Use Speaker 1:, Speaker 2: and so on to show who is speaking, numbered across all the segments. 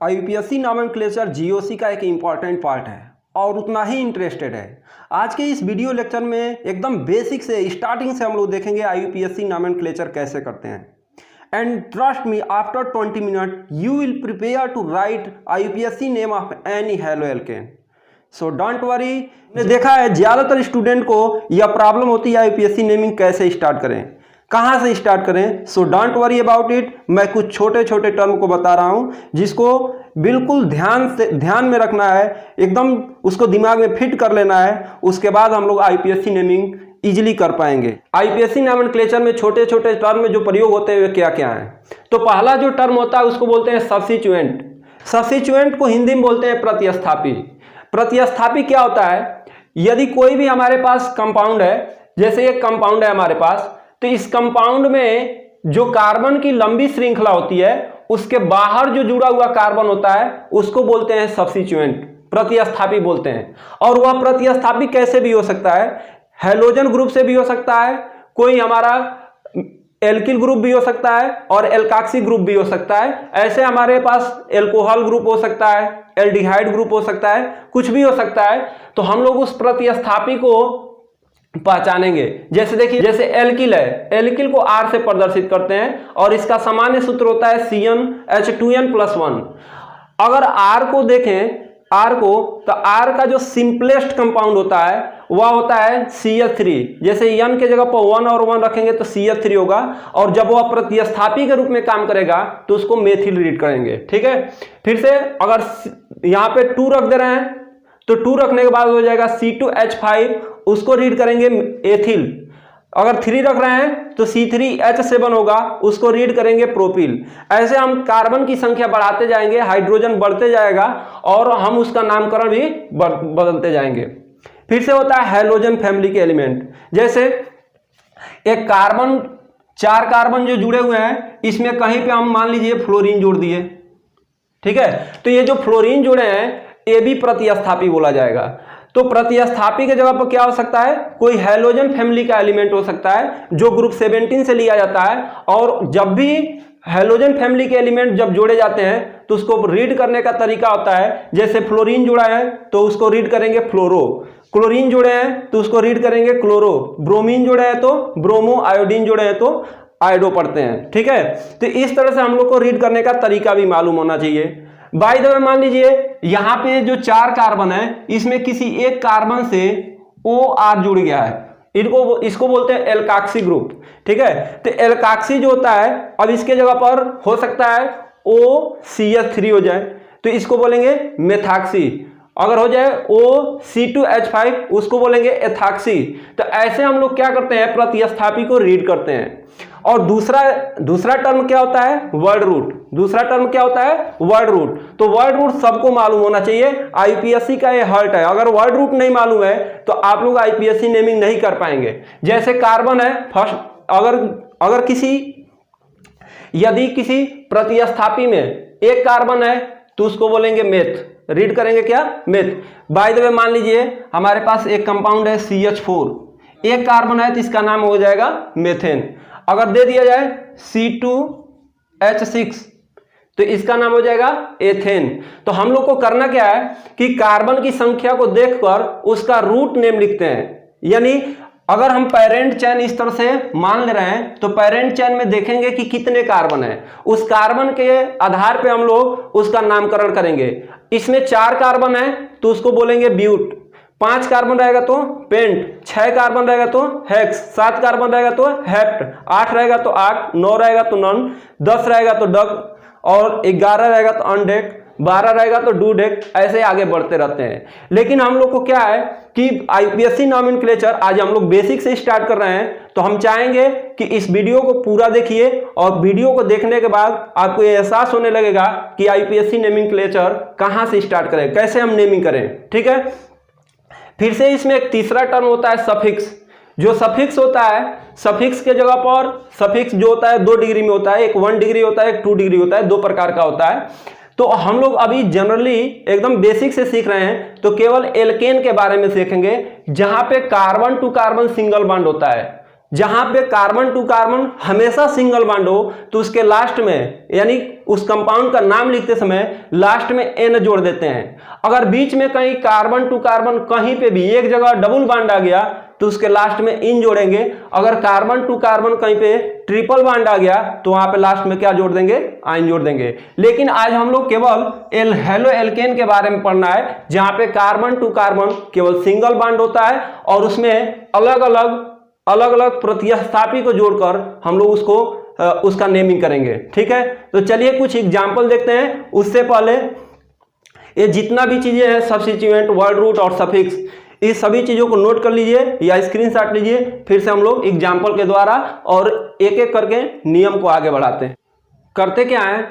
Speaker 1: UPSC nomenclature GOC का एक important part है और उतना ही इंटरेस्टेड है। आज के इस वीडियो लेक्चर में एकदम बेसिक से स्टार्टिंग से हम लोग देखेंगे यूपीएससी नॉमेनक्लेचर कैसे करते हैं। And trust me, after 20 minute you will prepare to write UPSC name of any haloalkane. So don't worry. मैंने देखा है ज़्यादातर स्टूडेंट को यह प्रॉब्लम होती है यूपीएससी नेमिंग कैसे स्टार्ट करें, कहाँ से स्टार्ट करें। सो डोंट वरी अबाउट इट। मैं कुछ छोटे छोटे टर्म को बता रहा हूँ जिसको बिल्कुल ध्यान में रखना है, एकदम उसको दिमाग में फिट कर लेना है। उसके बाद हम लोग यूपीएससी नेमिंग इजीली कर पाएंगे। यूपीएससी नॉमेनक्लेचर में छोटे छोटे टर्म में जो प्रयोग होते हैं वे क्या क्या हैं। तो पहला जो टर्म होता है उसको बोलते हैं सब्स्टिट्यूएंट। सब्स्टिट्यूएंट को हिंदी में बोलते हैं प्रतिस्थापी। प्रतिस्थापी क्या होता है, यदि कोई भी हमारे पास कंपाउंड है, जैसे एक कंपाउंड है हमारे पास, तो इस कंपाउंड में जो कार्बन की लंबी श्रृंखला होती है उसके बाहर जो जुड़ा हुआ कार्बन होता है उसको बोलते हैं सब्स्टिट्यूएंट, प्रतिस्थापी बोलते हैं। और वह प्रतिस्थापी कैसे भी हो सकता है, हैलोजन ग्रुप से भी हो सकता है, कोई हमारा एल्किल ग्रुप भी हो सकता है और एल्काक्सी ग्रुप भी हो सकता है। ऐसे हमारे पास एल्कोहल ग्रुप हो सकता है, एल्डिहाइड ग्रुप हो सकता है, कुछ भी हो सकता है। तो हम लोग उस प्रतिस्थापी को पहचानेंगे। जैसे देखिए, जैसे एल्किल है, एल्किल को R से प्रदर्शित करते हैं और इसका सामान्य सूत्र होता है CnH2n+1। अगर R को देखें, R को, तो R का जो सिंपलेस्ट कंपाउंड होता है वह होता है CH3। जैसे N के जगह पर 1 और 1 रखेंगे तो CH3 होगा, और जब वह प्रतिस्थापी के रूप में काम करेगा तो उसको मेथिल रीड करेंगे। ठीक है, फिर से अगर यहाँ पे 2 रख दे रहे हैं तो 2 रखने के बाद हो जाएगा C2H5, उसको रीड करेंगे एथिल। अगर 3 रख रहे हैं तो C3H7 होगा, उसको रीड करेंगे प्रोपिल। ऐसे हम कार्बन की संख्या बढ़ाते जाएंगे, हाइड्रोजन बढ़ते जाएगा और हम उसका नामकरण भी बदलते जाएंगे। फिर से होता है हैलोजन फैमिली के एलिमेंट। जैसे एक कार्बन, 4 कार्बन जो जुड़े हुए हैं, इसमें कहीं पे हम मान लीजिए फ्लोरीन जोड़ दिए। ठीक है, तो ये जो फ्लोरीन जुड़े हैं ये भी प्रतिस्थापी बोला जाएगा। तो प्रतिस्थापी के जगह पर क्या हो सकता है, कोई हैलोजन फैमिली का एलिमेंट हो सकता है जो ग्रुप 17 से लिया जाता है। और जब भी हैलोजन फैमिली के एलिमेंट जब जोड़े जाते हैं तो उसको रीड करने का तरीका होता है, जैसे फ्लोरीन जुड़ा है तो उसको रीड करेंगे फ्लोरो, क्लोरीन जुड़े हैं तो उसको रीड करेंगे क्लोरो, ब्रोमीन जुड़े हैं तो ब्रोमो, आयोडीन जुड़े हैं तो आयोडो पढ़ते हैं। ठीक है, तो इस तरह से हम लोग को रीड करने का तरीका भी मालूम होना चाहिए। बाय द वे, मान लीजिए यहाँ पे जो 4 कार्बन है इसमें किसी एक कार्बन से OR जुड़ गया है, इसको बोलते हैं एल्काक्सी ग्रुप। ठीक है, तो एल्काक्सी जो होता है, अब इसके जगह पर हो सकता है OCH3 हो जाए तो इसको बोलेंगे मेथाक्सी। अगर हो जाए OC2H5 उसको बोलेंगे एथाक्सी। तो ऐसे हम लोग क्या करते हैं, प्रतिस्थापी को रीड करते हैं। और दूसरा टर्म क्या होता है, वर्ड रूट। दूसरा टर्म क्या होता है, वर्ड रूट। तो वर्ड रूट सबको मालूम होना चाहिए, यूपीएससी का ये हर्ट है। अगर वर्ड रूट नहीं मालूम है तो आप लोग यूपीएससी नेमिंग नहीं कर पाएंगे। जैसे कार्बन है, फर्स्ट अगर यदि किसी प्रतिस्थापी में एक कार्बन है तो उसको बोलेंगे मेथ, रीड करेंगे क्या, मेथ। बाय द वे, मान लीजिए हमारे पास एक कंपाउंड है CH4, एक कार्बन है तो इसका नाम हो जाएगा मेथेन। अगर दे दिया जाए C2H6 तो इसका नाम हो जाएगा एथेन। तो हम लोग को करना क्या है कि कार्बन की संख्या को देखकर उसका रूट नेम लिखते हैं। यानी अगर हम पेरेंट चेन इस तरह से मान ले रहे हैं तो पेरेंट चेन में देखेंगे कि कितने कार्बन है, उस कार्बन के आधार पे हम लोग उसका नामकरण करेंगे। इसमें 4 कार्बन है तो उसको बोलेंगे ब्यूट, 5 कार्बन रहेगा तो पेंट, 6 कार्बन रहेगा तो हेक्स, 7 कार्बन रहेगा तो हेप्ट, 8 रहेगा तो आर्क, 9 रहेगा तो नॉन, 10 रहेगा तो डक, और 11 रहेगा तो अनडेक, 12 रहेगा तो डूडेक। ऐसे आगे बढ़ते रहते हैं। लेकिन हम लोग को क्या है कि यूपीएससी नॉमेनक्लेचर आज हम लोग बेसिक से स्टार्ट कर रहे हैं, तो हम चाहेंगे कि इस वीडियो को पूरा देखिए और वीडियो को देखने के बाद आपको ये एहसास होने लगेगा कि यूपीएससी नॉमेनक्लेचर कहाँ से स्टार्ट करें, कैसे हम नेमिंग करें। ठीक है, फिर से इसमें एक तीसरा टर्म होता है सफिक्स। जो सफिक्स होता है, सफिक्स के जगह पर सफिक्स जो होता है 2 डिग्री में होता है, एक 1 डिग्री होता है, एक 2 डिग्री होता है, 2 प्रकार का होता है। तो हम लोग अभी जनरली एकदम बेसिक से सीख रहे हैं तो केवल एल्केन के बारे में सीखेंगे, जहां पे carbon to carbon single bond होता है। जहां पे कार्बन टू कार्बन हमेशा सिंगल बॉन्ड हो तो उसके लास्ट में यानी उस कंपाउंड का नाम लिखते समय लास्ट में एन जोड़ देते हैं। अगर बीच में कहीं कार्बन टू कार्बन कहीं पे भी एक जगह डबल बॉन्ड आ गया तो उसके लास्ट में इन जोड़ेंगे। अगर कार्बन टू कार्बन कहीं पे ट्रिपल बॉन्ड आ गया तो वहां पे लास्ट में क्या जोड़ देंगे, आइन जोड़ देंगे। लेकिन आज हम लोग केवल हेलो एल्केन के बारे में पढ़ना है जहां पे कार्बन टू कार्बन केवल सिंगल बॉन्ड होता है और उसमें अलग अलग प्रतिस्थापी को जोड़कर हम लोग उसका नेमिंग करेंगे। ठीक है, तो चलिए कुछ एग्जाम्पल देखते हैं। उससे पहले ये जितना भी चीजें हैं सब्स्टिट्यूएंट, वर्ड रूट और सफिक्स, इस सभी चीजों को नोट कर लीजिए या स्क्रीनशॉट लीजिए। फिर से हम लोग एग्जाम्पल के द्वारा और एक एक करके नियम को आगे बढ़ाते हैं। करते क्या है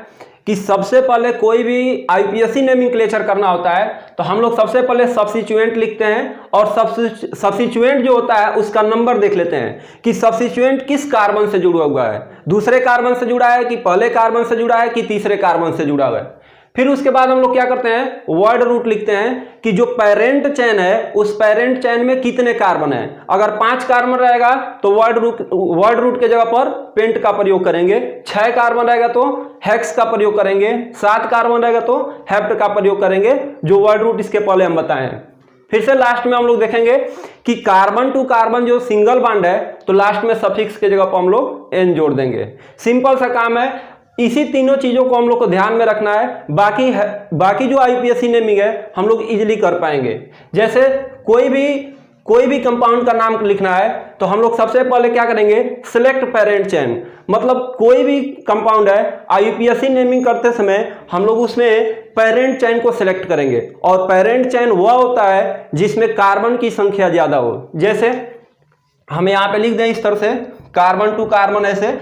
Speaker 1: कि सबसे पहले कोई भी आईपीएससी नोमेनक्लेचर करना होता है तो हम लोग सबसे पहले सब्स्टिट्यूएंट लिखते हैं और सब्स्टिट्यूएंट जो होता है उसका नंबर देख लेते हैं कि सब्स्टिट्यूएंट किस कार्बन से जुड़ा हुआ है, दूसरे कार्बन से जुड़ा है कि पहले कार्बन से जुड़ा है कि तीसरे कार्बन से जुड़ा हुआ है। फिर उसके बाद हम लोग क्या करते हैं, वर्ड रूट लिखते हैं कि जो पेरेंट चेन है उस पेरेंट चेन में कितने कार्बन है। अगर 5 कार्बन रहेगा तो वर्ड रूट के जगह पर पेंट का प्रयोग करेंगे, 6 कार्बन रहेगा तो हेक्स का प्रयोग करेंगे, 7 कार्बन रहेगा तो हेप्ट का प्रयोग करेंगे, जो वर्ड रूट इसके पहले हम बताए हैं। फिर से लास्ट में हम लोग देखेंगे कि कार्बन टू कार्बन जो सिंगल बॉन्ड है तो लास्ट में सफिक्स के जगह पर हम लोग एन जोड़ देंगे। सिंपल सा काम है, इसी तीनों चीजों को हम लोग को ध्यान में रखना है। बाकी जो आईपीएससी नेमिंग है हम लोग इजीली कर पाएंगे। जैसे कोई भी कंपाउंड का नाम लिखना है तो हम लोग सबसे पहले क्या करेंगे, सिलेक्ट पेरेंट चेन। मतलब कोई भी कंपाउंड है आईपीएससी नेमिंग करते समय हम लोग उसमें पेरेंट चेन को सिलेक्ट करेंगे और पेरेंट चेन वह होता है जिसमें कार्बन की संख्या ज्यादा हो। जैसे हम यहां पे लिख दें इस तरह से, कार्बन टू कार्बन ऐसे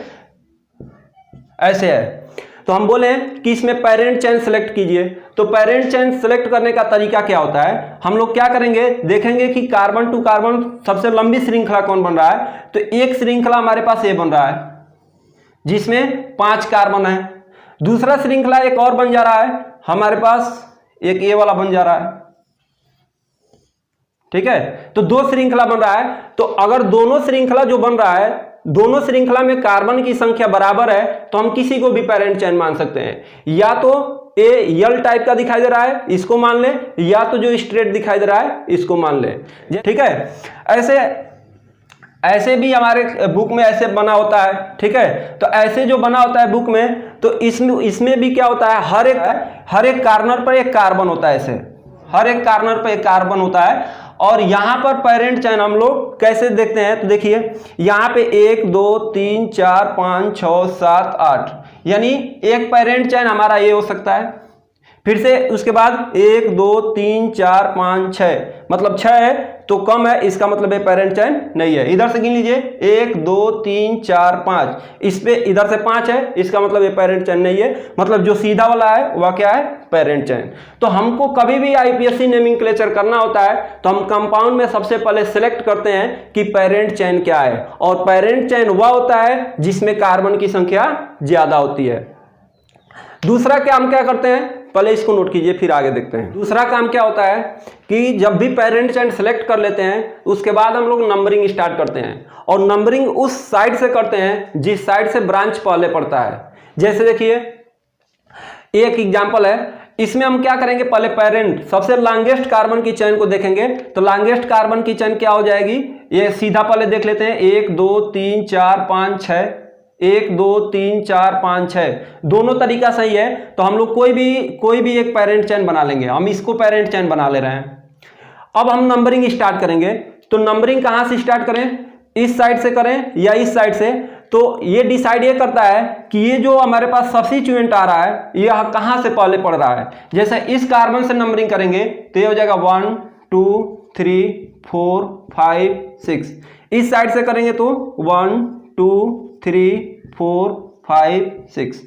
Speaker 1: है तो हम बोले कि इसमें पेरेंट चेन सेलेक्ट कीजिए। तो पेरेंट चेन सेलेक्ट करने का तरीका क्या होता है, हम लोग क्या करेंगे, देखेंगे कि कार्बन टू कार्बन सबसे लंबी श्रृंखला कौन बन रहा है। तो एक श्रृंखला हमारे पास ये बन रहा है जिसमें 5 कार्बन है। दूसरा श्रृंखला एक और बन जा रहा है, हमारे पास एक ये वाला बन जा रहा है। ठीक है, तो 2 श्रृंखला बन रहा है। तो अगर दोनों श्रृंखला जो बन रहा है, दोनों श्रृंखला में कार्बन की संख्या बराबर है तो हम किसी को भी पेरेंट चेन मान सकते हैं। या तो ए यल टाइप का दिखाई दे रहा है इसको मान ले, या तो जो स्ट्रेट दिखाई दे रहा है इसको मान ले। ठीक है, ऐसे भी हमारे बुक में ऐसे बना होता है। ठीक है, तो ऐसे जो बना होता है बुक में तो इसमें भी क्या होता है, हर एक कार्नर पर एक कार्बन होता है। ऐसे हर एक कार्नर पर एक कार्बन होता है। और यहां पर पेरेंट चेन हम लोग कैसे देखते हैं, तो देखिए यहां पे 1 2 3 4 5 6 7 8 यानी एक पेरेंट चेन हमारा ये हो सकता है। फिर से उसके बाद 1 2 3 4 5 6 मतलब 6 है तो कम है, इसका मतलब ये पेरेंट चेन नहीं है। इधर से गिन लीजिए 1 2 3 4 5, इस पे इधर से 5 है, इसका मतलब ये पेरेंट चेन नहीं है। मतलब जो सीधा वाला है वह क्या है, पेरेंट चेन। तो हमको कभी भी आईपीएससी नोमेनक्लेचर करना होता है तो हम कंपाउंड में सबसे पहले सिलेक्ट करते हैं कि पेरेंट चेन क्या है। और पेरेंट चेन वह होता है जिसमें कार्बन की संख्या ज्यादा होती है। दूसरा क्या हम क्या करते हैं, पहले इसको नोट कीजिए फिर आगे देखते हैं। दूसरा काम क्या होता है कि जब भी पेरेंट चेन सेलेक्ट कर लेते हैं उसके बाद हम लोग नंबरिंग स्टार्ट करते हैं। और नंबरिंग उस साइड से करते हैं जिस साइड से ब्रांच पहले पड़ता है। जैसे देखिए एक एग्जांपल है, इसमें हम क्या करेंगे, पहले पेरेंट सबसे लॉन्गेस्ट कार्बन की चेन को देखेंगे। तो लॉन्गेस्ट कार्बन की चेन क्या हो जाएगी, ये सीधा पहले देख लेते हैं, 1 2 3 4 5 6, 1 2 3 4 5 6 दोनों तरीका सही है। तो हम लोग कोई भी एक पेरेंट चेन बना लेंगे। हम इसको पेरेंट चेन बना ले रहे हैं। अब हम नंबरिंग स्टार्ट करेंगे। तो नंबरिंग कहां से स्टार्ट करें, इस साइड से करें या इस साइड से। तो ये डिसाइड ये करता है कि ये जो हमारे पास सब्स्टिट्यूएंट आ रहा है ये कहां से पहले पड़ रहा है। जैसे इस कार्बन से नंबरिंग करेंगे तो ये हो जाएगा 1 2 3 4 5 6। इस साइड से करेंगे तो 1 2 3 4 5 6।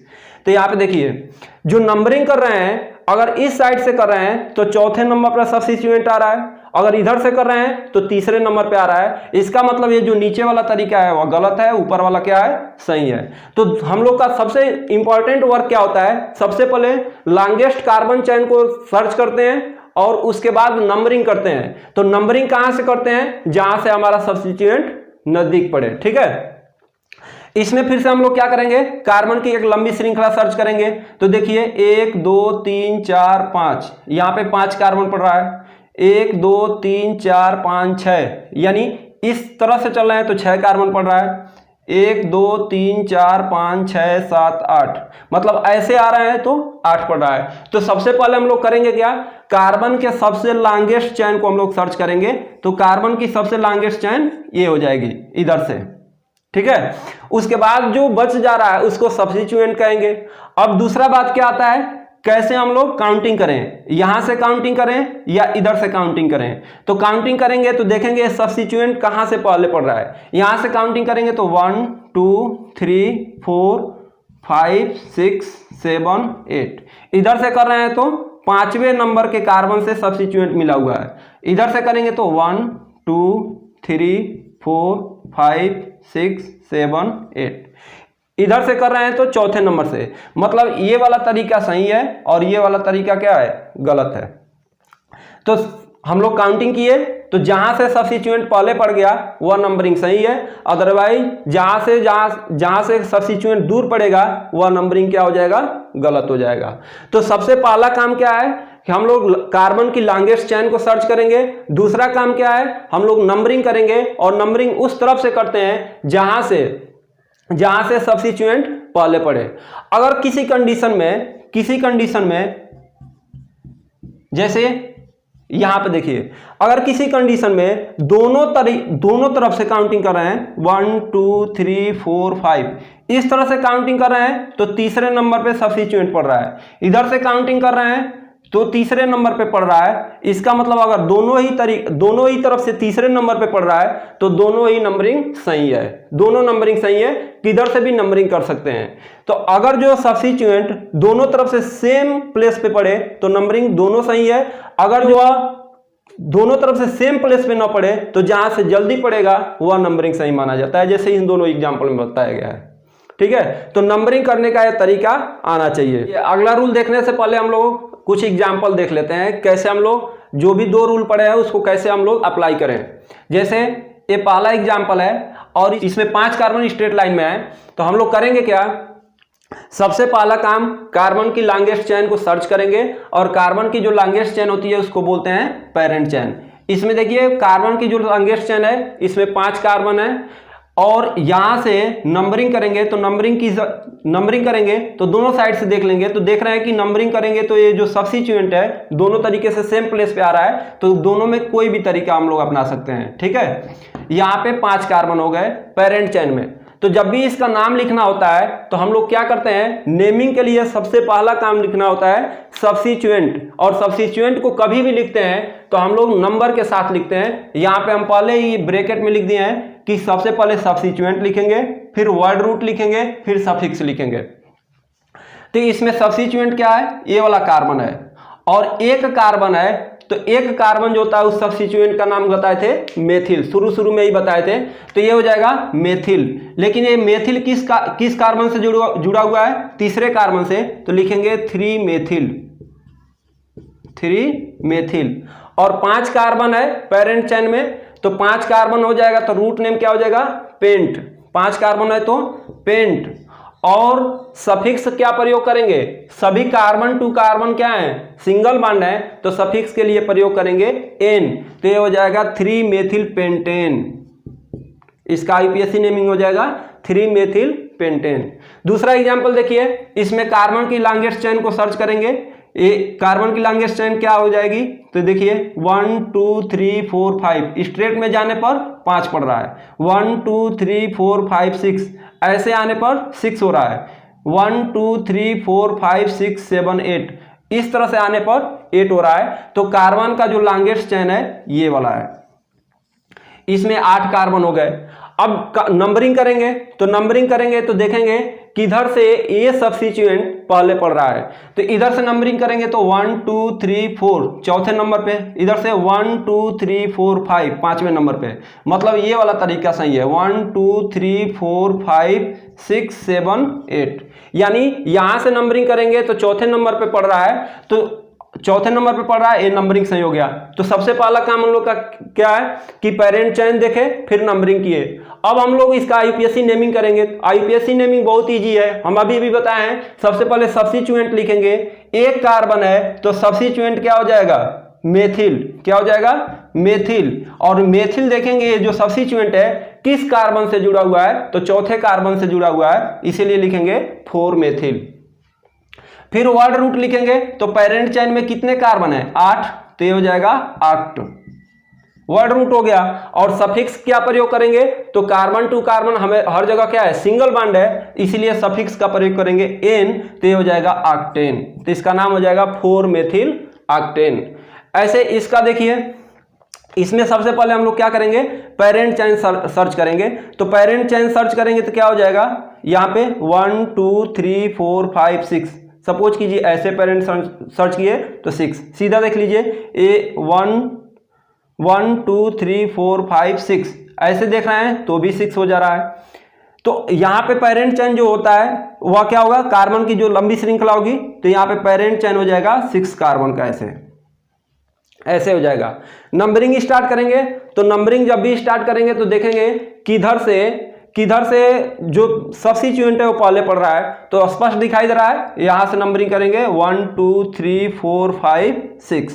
Speaker 1: तो यहां पे देखिए जो नंबरिंग कर रहे हैं अगर इस साइड से कर रहे हैं तो चौथे नंबर पर सब्स्टिट्यूएंट आ रहा है, अगर इधर से कर रहे हैं तो तीसरे नंबर पे आ रहा है। इसका मतलब ये जो नीचे वाला तरीका है वह गलत है, ऊपर वाला क्या है, सही है। तो हम लोग का सबसे इंपॉर्टेंट वर्क क्या होता है, सबसे पहले लॉन्गेस्ट कार्बन चेन को सर्च करते हैं और उसके बाद नंबरिंग करते हैं। तो नंबरिंग कहां से करते हैं, जहां से हमारा सब्स्टिट्यूएंट नजदीक पड़े। ठीक है, इसमें फिर से हम लोग क्या करेंगे, कार्बन की एक लंबी श्रृंखला सर्च करेंगे। तो देखिए 1 2 3 4 5, यहाँ पे 5 कार्बन पड़ रहा है। 1 2 3 4 5 6, यानी इस तरह से चल रहे हैं तो 6 कार्बन पड़ रहा है। 1 2 3 4 5 6 7 8, मतलब ऐसे आ रहे हैं तो 8 पड़ रहा है। तो सबसे पहले हम लोग करेंगे क्या, कार्बन के सबसे लॉन्गेस्ट चेन को हम लोग सर्च करेंगे। तो कार्बन की सबसे लॉन्गेस्ट चेन ये हो जाएगी इधर से। ठीक है, उसके बाद जो बच जा रहा है उसको सब्स्टिट्यूएंट कहेंगे। अब दूसरा बात क्या आता है, कैसे हम लोग काउंटिंग करें, यहां से काउंटिंग करें या इधर से काउंटिंग करें। तो काउंटिंग करेंगे तो देखेंगे सब्स्टिट्यूएंट कहां से पहले पड़ रहा है। यहां से काउंटिंग करेंगे तो 1 2 3 4 5 6 7 8, इधर से कर रहे हैं तो 5वें नंबर के कार्बन से सब्स्टिट्यूएंट मिला हुआ है। इधर से करेंगे तो 1 2 3 4 5 6 7 8, इधर से कर रहे हैं तो चौथे नंबर से। मतलब ये वाला तरीका सही है और ये वाला तरीका क्या है, गलत है। तो हम लोग काउंटिंग किए तो जहां से सब्स्टिट्यूएंट पहले पड़ गया वह नंबरिंग सही है, अदरवाइज जहां से सब्स्टिट्यूएंट दूर पड़ेगा वह नंबरिंग क्या हो जाएगा, गलत हो जाएगा। तो सबसे पहला काम क्या है कि हम लोग कार्बन की लॉन्गेस्ट चेन को सर्च करेंगे। दूसरा काम क्या है, हम लोग नंबरिंग करेंगे और नंबरिंग उस तरफ से करते हैं जहां से सब्स्टिट्यूएंट पहले पड़े। अगर किसी कंडीशन में जैसे यहां पे देखिए, अगर किसी कंडीशन में दोनों तरफ से काउंटिंग कर रहे हैं 1 2 3 4 5, इस तरह से काउंटिंग कर रहे हैं तो तीसरे नंबर पे सब्स्टिट्यूएंट पड़ रहा है। इधर से काउंटिंग कर रहे हैं तो तीसरे नंबर पे पड़ रहा है। इसका मतलब अगर दोनों ही तरफ से तीसरे नंबर पे पड़ रहा है तो दोनों ही नंबरिंग सही है। दोनों नंबरिंग सही है, किधर से भी नंबरिंग कर सकते हैं। तो अगर जो सब्स्टिट्यूएंट दोनों तरफ से सेम प्लेस पे पड़े तो नंबरिंग दोनों सही है। अगर जो दोनों तरफ से सेम प्लेस पे ना पड़े तो जहां से जल्दी पड़ेगा वह नंबरिंग सही माना जाता है, जैसे इन दोनों एग्जाम्पल में बताया गया है। ठीक है, तो नंबरिंग करने का यह तरीका आना चाहिए। अगला रूल देखने से पहले हम लोग कुछ एग्जाम्पल देख लेते हैं, कैसे हम लोग जो भी 2 रूल पढ़े हैं उसको कैसे हम लोग अप्लाई करें। जैसे ये पहला एग्जाम्पल है और इसमें 5 कार्बन स्ट्रेट लाइन में है। तो हम लोग करेंगे क्या, सबसे पहला काम कार्बन की लॉन्गेस्ट चेन को सर्च करेंगे और कार्बन की जो लॉन्गेस्ट चेन होती है उसको बोलते हैं पेरेंट चेन। इसमें देखिए कार्बन की जो लॉन्गेस्ट चेन है इसमें 5 कार्बन है और यहां से नंबरिंग करेंगे तो नंबरिंग करेंगे तो दोनों साइड से देख लेंगे तो देख रहे हैं कि नंबरिंग करेंगे तो ये जो सब्स्टिट्यूएंट है दोनों तरीके से सेम प्लेस पे आ रहा है, तो दोनों में कोई भी तरीका हम लोग अपना सकते हैं। ठीक है, यहाँ पे 5 कार्बन हो गए पेरेंट चेन में। तो जब भी इसका नाम लिखना होता है तो हम लोग क्या करते हैं, नेमिंग के लिए सबसे पहला काम लिखना होता है सब्स्टिट्यूएंट, और सब्स्टिट्यूएंट को कभी भी लिखते हैं तो हम लोग नंबर के साथ लिखते हैं। यहाँ पे हम पहले ही ब्रैकेट में लिख दिए हैं कि सबसे पहले सब्स्टिट्यूएंट लिखेंगे, फिर वर्ड रूट लिखेंगे, फिर सफिक्स लिखेंगे। तो इसमें सब्स्टिट्यूएंट क्या है, ये वाला कार्बन है और एक कार्बन है। तो एक कार्बन जो होता है उस सब्स्टिट्यूएंट का नाम बताए थे मेथिल, शुरू में ही बताए थे। तो ये हो जाएगा मेथिल। लेकिन ये मेथिल किस कार्बन से जुड़ा हुआ है, तीसरे कार्बन से, तो लिखेंगे 3 मेथिल। और 5 कार्बन है पेरेंट चेन में, तो 5 कार्बन हो जाएगा तो रूट नेम क्या हो जाएगा, पेंट। 5 कार्बन है तो पेंट। और सफिक्स क्या प्रयोग करेंगे, सभी कार्बन टू कार्बन क्या है, सिंगल बॉन्ड है, तो सफिक्स के लिए प्रयोग करेंगे एन। तो ये हो जाएगा 3 मेथिल पेंटेन। इसका आईपीएससी नेमिंग हो जाएगा 3 मेथिल पेंटेन। दूसरा एग्जांपल देखिए, इसमें कार्बन की लॉन्गेस्ट चेन को सर्च करेंगे। ये कार्बन की लॉन्गेस्ट चेन क्या हो जाएगी, तो देखिए 1 2 3 4 5, स्ट्रेट में जाने पर 5 पड़ रहा है। 1 2 3 4 5 6, ऐसे आने पर 6 हो रहा है। 1 2 3 4 5 6 7 8, इस तरह से आने पर 8 हो रहा है। तो कार्बन का जो लॉन्गेस्ट चेन है ये वाला है, इसमें 8 कार्बन हो गए। अब नंबरिंग करेंगे तो देखेंगे किधर से ये सब्स्टिट्यूएंट पहले पड़ रहा है। तो इधर से नंबरिंग करेंगे तो 1 2 3 4 चौथे नंबर पे, इधर से 1 2 3 4 5 पांचवें नंबर पे। मतलब ये वाला तरीका सही है, 1 2 3 4 5 6 7 8। यानी यहां से नंबरिंग करेंगे तो चौथे नंबर पे पड़ रहा है, तो चौथे नंबर पे पड़ रहा है, ए नंबरिंग सही हो गया। तो सबसे पहला काम हम लोग का क्या है कि पेरेंट चेन देखे फिर नंबरिंग किए। अब हम लोग इसका आईयूपीएसी नेमिंग करेंगे। आईयूपीएसी नेमिंग बहुत इजी है, हम अभी बताए हैं। सबसे पहले सब्स्टिट्यूएंट लिखेंगे, एक कार्बन है तो सब्स्टिट्यूएंट क्या हो जाएगा, मेथिल। क्या हो जाएगा, मेथिल। और मेथिल देखेंगे जो सब्स्टिट्यूएंट है किस कार्बन से जुड़ा हुआ है, तो चौथे कार्बन से जुड़ा हुआ है, इसीलिए लिखेंगे 4 मेथिल। फिर वर्ड रूट लिखेंगे, तो पेरेंट चेन में कितने कार्बन है, 8, तो ये हो जाएगा 8 वर्ड रूट हो गया। और सफिक्स क्या प्रयोग करेंगे, तो कार्बन टू कार्बन हमें हर जगह क्या है, सिंगल बॉन्ड है, इसीलिए सफिक्स का प्रयोग करेंगे एन, तो ये हो जाएगा ऑक्टेन। तो इसका नाम हो जाएगा 4 मेथिल ऑक्टेन। ऐसे इसका देखिए, इसमें सबसे पहले हम लोग क्या करेंगे, पेरेंट चेन सर्च करेंगे। तो पेरेंट चेन सर्च करेंगे तो क्या हो जाएगा, यहाँ पे 1 2 3 4 5 6, सपोज कीजिए ऐसे पेरेंट सर्च किए तो 6, सीधा देख लीजिए ए 1 2 3 4 5 6, ऐसे देख रहे हैं तो भी 6 हो जा रहा है। तो यहाँ पे पेरेंट चेन जो होता है वह क्या होगा, कार्बन की जो लंबी श्रृंखला होगी, तो यहाँ पे पेरेंट चेन हो जाएगा 6 कार्बन का, ऐसे हो जाएगा। नंबरिंग स्टार्ट करेंगे, तो नंबरिंग जब भी स्टार्ट करेंगे तो देखेंगे किधर से जो सब्स्टिट्यूएंट है वो पहले पड़ रहा है, तो स्पष्ट दिखाई दे रहा है। यहां से नंबरिंग करेंगे 1 2 3 4 5 6।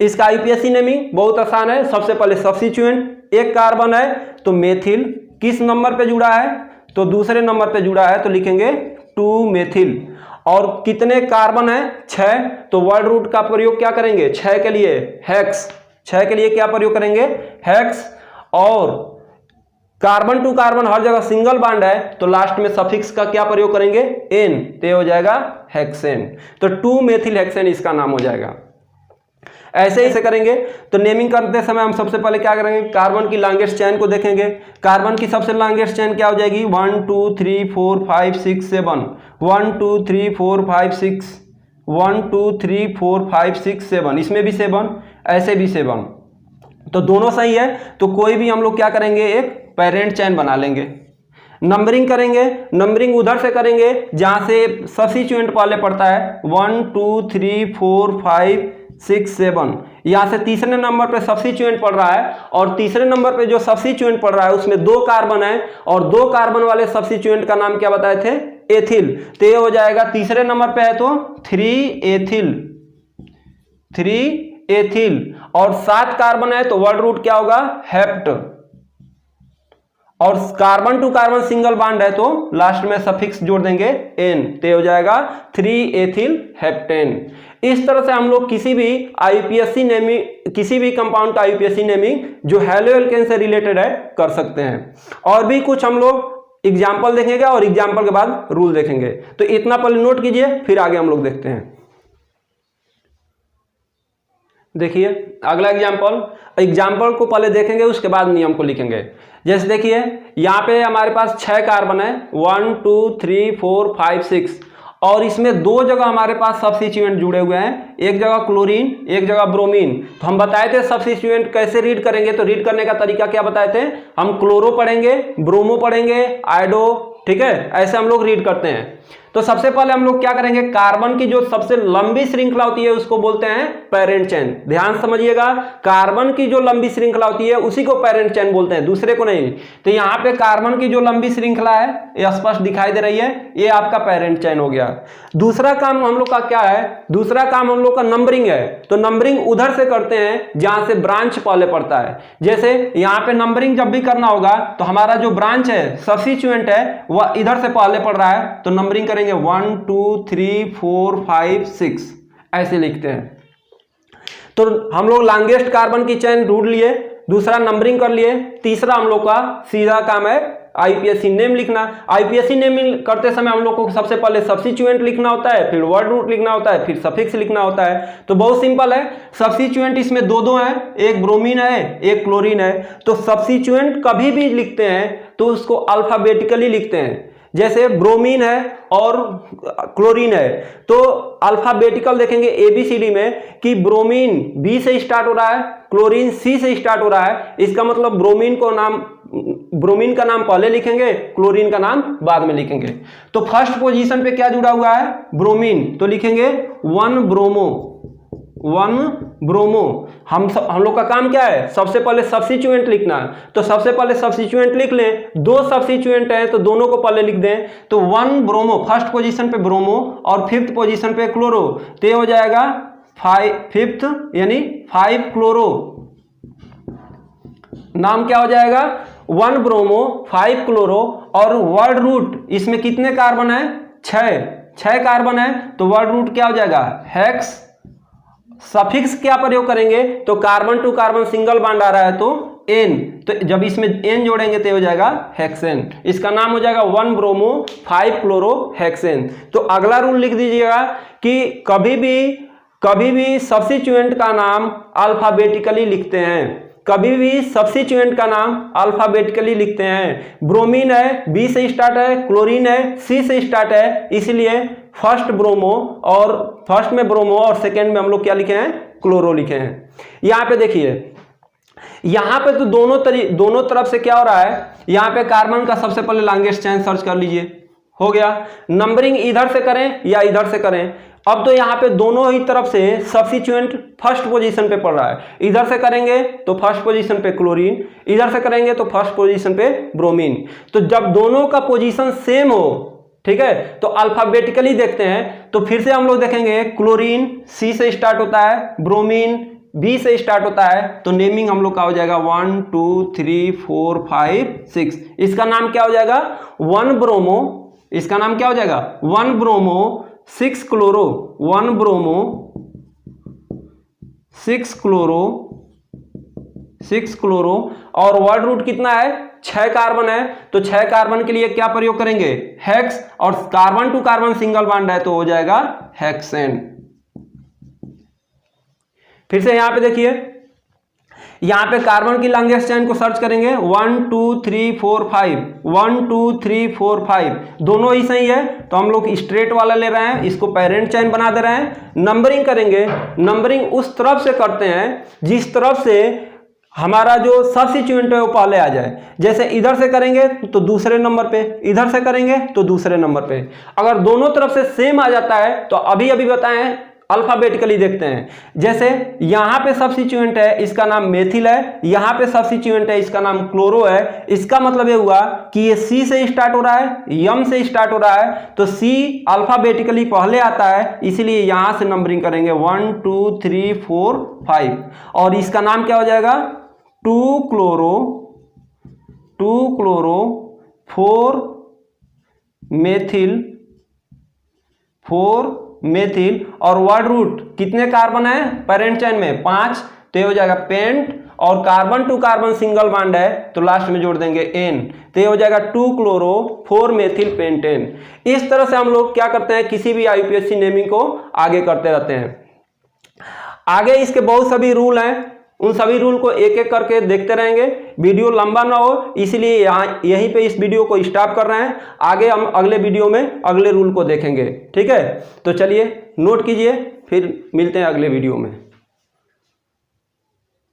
Speaker 1: इसका आईयूपीएसी नेमिंग बहुत आसान है। सबसे पहले सब्स्टिट्यूएंट एक कार्बन है तो मेथिल, किस नंबर पे जुड़ा है, तो दूसरे नंबर पे जुड़ा है, तो लिखेंगे 2 मेथिल। और कितने कार्बन है, 6, तो वर्ड रूट का प्रयोग क्या करेंगे, 6 के लिए हेक्स, 6 के लिए क्या प्रयोग करेंगे, हेक्स। और कार्बन टू कार्बन हर जगह सिंगल बॉन्ड है, तो लास्ट में सफिक्स का क्या प्रयोग करेंगे, एन, तो हो जाएगा हेक्सेन। तो 2 मेथिल हेक्सेन इसका नाम हो जाएगा। ऐसे करेंगे। तो नेमिंग करते समय हम सबसे पहले क्या करेंगे, कार्बन की लॉन्गेस्ट चेन को देखेंगे। कार्बन की सबसे लॉन्गेस्ट चेन क्या हो जाएगी, 1 2 3 4 5 6 7, 1 2 3 4 5 6, 1 2 3 4 5 6 7, इसमें भी 7, ऐसे भी 7, तो दोनों सही है। तो कोई भी हम लोग क्या करेंगे, एक पेरेंट चेन बना लेंगे। नंबरिंग करेंगे, नंबरिंग उधर से करेंगे जहां से सब्स्टिट्यूएंट पहले पड़ता है, 1 2 3 4 5 6 7, यहां से तीसरे नंबर पे सब्स्टिट्यूएंट पड़ रहा है, और तीसरे नंबर पे जो सब्स्टिट्यूएंट पड़ रहा है उसमें 2 कार्बन है, और 2 कार्बन वाले सब्स्टिट्यूएंट का नाम क्या बताए थे, एथिल, तो ये हो जाएगा तीसरे नंबर पे है तो 3 एथिल। और 7 कार्बन है तो वर्ड रूट क्या होगा, हेप्ट। और carbon to carbon single bond है तो लास्ट में सफिक्स जोड़ देंगे एन, तो हो जाएगा 3 एथिल हेप्टेन। इस तरह से हम लोग किसी भी आईयूपीएसी नेमिंग, किसी भी कंपाउंड का आईयूपीएसी नेमिंग जो हैलो एल्केन से रिलेटेड है कर सकते हैं। और भी कुछ हम लोग एग्जाम्पल देखेंगे और एग्जाम्पल के बाद रूल देखेंगे। तो इतना पहले नोट कीजिए, फिर आगे हम लोग देखते हैं। देखिए अगला एग्जाम्पल को पहले देखेंगे, उसके बाद नियम को लिखेंगे। जैसे देखिए यहाँ पे हमारे पास 6 कार्बन है, 1 2 3 4 5 6, और इसमें 2 जगह हमारे पास सब्स्टिट्यूएंट जुड़े हुए हैं, एक जगह क्लोरीन एक जगह ब्रोमीन। तो हम बताए थे सब्स्टिट्यूएंट कैसे रीड करेंगे, तो रीड करने का तरीका क्या बताए थे, हम क्लोरो पढ़ेंगे, ब्रोमो पढ़ेंगे, आयोडो, ठीक है, ऐसे हम लोग रीड करते हैं। तो सबसे पहले हम लोग क्या करेंगे, कार्बन की जो सबसे लंबी श्रृंखला होती है उसको बोलते हैं पेरेंट चेन। ध्यान समझिएगा, कार्बन की जो लंबी श्रृंखला होती है उसी को पेरेंट चेन बोलते हैं, दूसरे को नहीं। तो यहाँ पे कार्बन की जो लंबी श्रृंखला है ये स्पष्ट दिखाई दे रही है, ये आपका पेरेंट चेन हो गया। दूसरा काम हम लोग का क्या है, दूसरा काम हम लोग का नंबरिंग है। तो नंबरिंग उधर से करते हैं जहां से ब्रांच पहले पड़ता है। जैसे यहाँ पे नंबरिंग जब भी करना होगा तो हमारा जो ब्रांच है, सब्स्टिट्यूएंट है, वह इधर से पहले पड़ रहा है, तो नंबरिंग करेंगे 1 2 3 4 5 6, ऐसे लिखते हैं। तो हम लोग लॉन्गेस्ट कार्बन की चेन ढूंढ लिए, दूसरा नंबरिंग कर लिए, तीसरा हम लोग का सीधा काम है आईयूपीएसी नेम लिखना। आईयूपीएसी नेम करते समय हम लोग को सबसे पहले सब्स्टिट्यूएंट लिखना होता है, फिर वर्ड रूट लिखना होता है, फिर सफिक्स लिखना होता है। तो बहुत सिंपल है। सब्स्टिट्यूएंट इसमें 2 है, एक ब्रोमीन है एक क्लोरीन है। तो सब्स्टिट्यूएंट कभी भी लिखते हैं तो उसको अल्फाबेटिकली लिखते हैं। जैसे ब्रोमीन है और क्लोरीन है तो अल्फाबेटिकल देखेंगे ABCD में कि ब्रोमीन B से स्टार्ट हो रहा है, क्लोरीन C से स्टार्ट हो रहा है। इसका मतलब ब्रोमीन का नाम पहले लिखेंगे, क्लोरीन का नाम बाद में लिखेंगे। तो फर्स्ट पोजीशन पे क्या जुड़ा हुआ है, ब्रोमीन, तो लिखेंगे 1 ब्रोमो, 1 ब्रोमो। हम लोग का काम क्या है, सबसे पहले सब्स्टिट्यूएंट लिखना है। तो सबसे पहले सब्स्टिट्यूएंट लिख लें, 2 सब्स्टिट्यूएंट है तो दोनों को पहले लिख दें। तो 1 ब्रोमो फर्स्ट पोजीशन पे ब्रोमो और 5th पोजीशन पे क्लोरो, तो ये हो जाएगा 5th यानी 5 क्लोरो। नाम क्या हो जाएगा, 1 ब्रोमो 5 क्लोरो। और वर्ड रूट इसमें कितने कार्बन है, 6 कार्बन है, तो वर्ड रूट क्या हो जाएगा, हेक्स। सफिक्स क्या प्रयोग करेंगे, तो carbon to carbon single bond आ रहा है तो एन, तो जब इसमें एन जोड़ेंगे तो हो जाएगा हेक्सेन। इसका नाम हो जाएगा 1 ब्रोमो 5 क्लोरो हेक्सेन। तो अगला रूल लिख दीजिएगा कि कभी भी सब्स्टिट्यूएंट का नाम अल्फाबेटिकली लिखते हैं, कभी भी सब्स्टिट्यूएंट का नाम अल्फाबेटिकली लिखते हैं। ब्रोमीन है बी से स्टार्ट है, क्लोरीन है सी से स्टार्ट है, इसलिए फर्स्ट ब्रोमो और फर्स्ट में ब्रोमो और सेकेंड में हम लोग क्या लिखे हैं, क्लोरो लिखे हैं। यहाँ पे देखिए, यहाँ पे तो दोनों तरफ से क्या हो रहा है, यहाँ पे कार्बन का सबसे पहले लॉन्गेस्ट चेन सर्च कर लीजिए, हो गया। नंबरिंग इधर से करें या इधर से करें, अब तो यहाँ पे दोनों ही तरफ से सब्स्टिट्यूएंट फर्स्ट पोजीशन पे पड़ रहा है। इधर से करेंगे तो फर्स्ट पोजीशन पे क्लोरीन, इधर से करेंगे तो फर्स्ट पोजीशन पे ब्रोमीन। तो जब दोनों का पोजीशन सेम हो, ठीक है, तो अल्फाबेटिकली देखते हैं। तो फिर से हम लोग देखेंगे, क्लोरीन सी से स्टार्ट होता है, ब्रोमीन बी से स्टार्ट होता है, तो नेमिंग हम लोग का हो जाएगा 1 2 3 4 5 6। इसका नाम क्या हो जाएगा, 1 ब्रोमो। इसका नाम क्या हो जाएगा, 1 bromo 6 chloro, 1 bromo 6 chloro, 6 chloro. और वर्ड रूट कितना है, 6 कार्बन है, तो 6 कार्बन के लिए क्या प्रयोग करेंगे, हेक्स। और carbon to carbon single bond है तो हो जाएगा हेक्सेन। फिर से यहां पे देखिए, यहां पे कार्बन की लॉन्गेस्ट चेन को सर्च करेंगे, 1 2 3 4 5, 1 2 3 4 5 दोनों ही सही है, तो हम लोग स्ट्रेट वाला ले रहे हैं, इसको पेरेंट चेन बना दे रहे हैं। नंबरिंग करेंगे, नंबरिंग उस तरफ से करते हैं जिस तरफ से हमारा जो सब्स्टिट्यूएंट है वो पहले आ जाए। जैसे इधर से करेंगे तो दूसरे नंबर पे, इधर से करेंगे तो दूसरे नंबर पे। अगर दोनों तरफ से सेम आ जाता है तो अभी बताएं, अल्फाबेटिकली देखते हैं। जैसे यहाँ पे सब्स्टिट्यूएंट है, इसका नाम मेथिल है, यहाँ पे सब्स्टिट्यूएंट है, इसका नाम क्लोरो है। इसका मतलब ये हुआ कि ये सी से स्टार्ट हो रहा है, यम से स्टार्ट हो रहा है, तो सी अल्फाबेटिकली पहले आता है, इसीलिए यहाँ से नंबरिंग करेंगे 1 2 3 4 5। और इसका नाम क्या हो जाएगा, 2 क्लोरो 4 मेथिल। और वर्ड रूट कितने कार्बन है पेरेंट चेन में, 5, तो हो जाएगा पेंट। और carbon to carbon single bond है तो लास्ट में जोड़ देंगे एन, तो हो जाएगा 2 क्लोरो 4 मेथिल पेंटेन। इस तरह से हम लोग क्या करते हैं, किसी भी IUPAC नेमिंग को आगे करते रहते हैं। आगे इसके बहुत सभी रूल हैं, उन सभी रूल को एक एक करके देखते रहेंगे। वीडियो लंबा ना हो इसलिए यहीं पे इस वीडियो को स्टॉप कर रहे हैं। आगे हम अगले वीडियो में अगले रूल को देखेंगे, ठीक है। तो चलिए नोट कीजिए, फिर मिलते हैं अगले वीडियो में।